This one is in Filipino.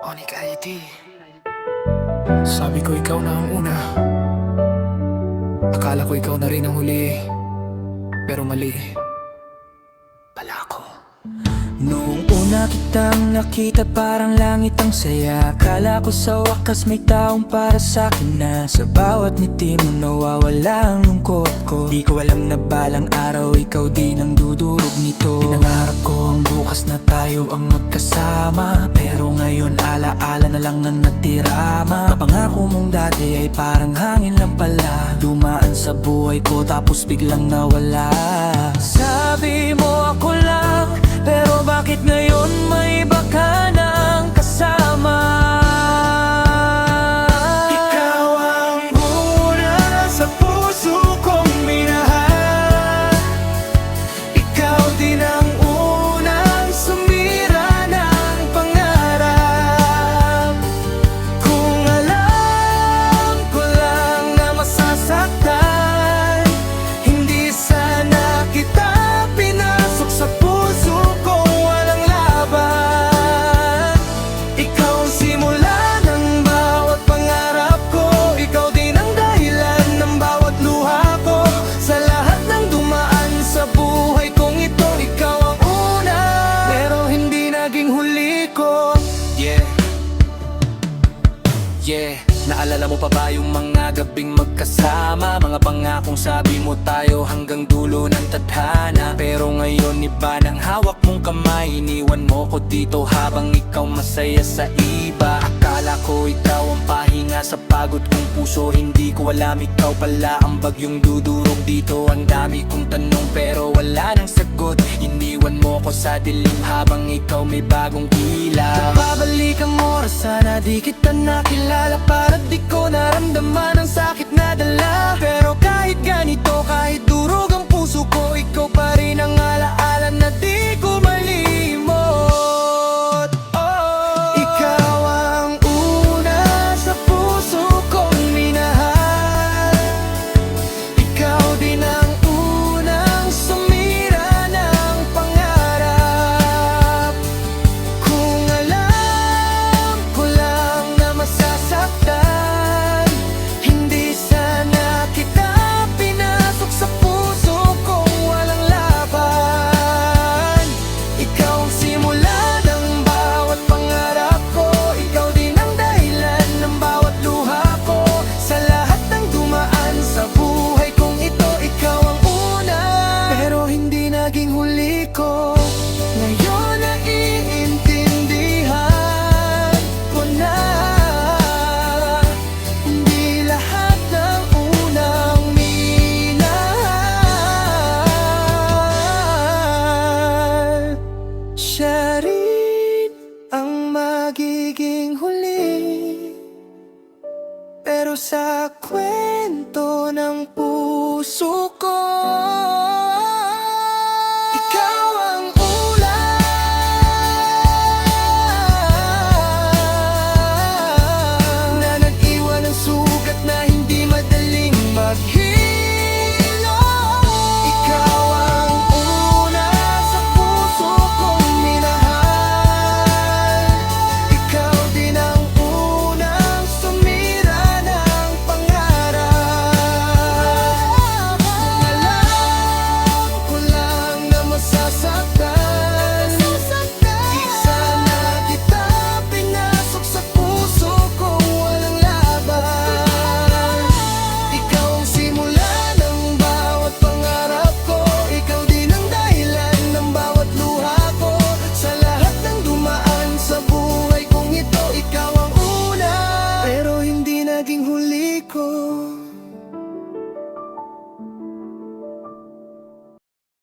Anxiety. Sabi ko ikaw na ang una. Akala ko ikaw na rin ang huli. Pero mali pala ako. Noong una kitang nakita parang langit ang saya. Akala ko sa wakas may taong para sa'kin na sa bawat ngiti mo nawawala ang lungkot ko. Di ko alam na balang araw ikaw din ang dudurog nito. Pinangarap ko ang bukas na tayo ang magkasama, pero ngayon alaala na lang ang natirama. Kapangako mong dati ay parang hangin lang pala, dumaan sa buhay ko tapos biglang nawala. Sabi mo ako lang, pero bakit ngayon may iba ka nang kasama? Ikaw ang una sa puso kong minahal. Ikaw din ang unang sumira ng pangarap. Kung alam ko lang na masasaktan, hindi sana kita pinasok sa puso kong walang laban. Ikaw ang simula ng bawat pangarap ko. Ikaw din ang dahilan ng bawat luha ko. Sa lahat ng dumaan sa buhay kong ito, ikaw ang una, pero hindi naging huli ko. Yeah, naalala mo pa ba yung mga gabing magkasama? Mga pangakong sabi mo tayo hanggang dulo ng tadhana. Pero ngayon iba ng hawak mong kamay. Iniwan mo ko dito habang ikaw masaya sa iba. Akala ko ikaw ang pahinga sa pagod kong puso. Hindi ko alam ikaw pala ang bagyong dudurog dito. Ang dami kong tanong pero wala nang sagot. Iniwan mo ko sa dilim habang ikaw may bagong ilaw. Napabalik ang oras, sana di kita nakilala. Para di ko naramdaman ang sakit na dala. Pero kahit ganito, kahit duro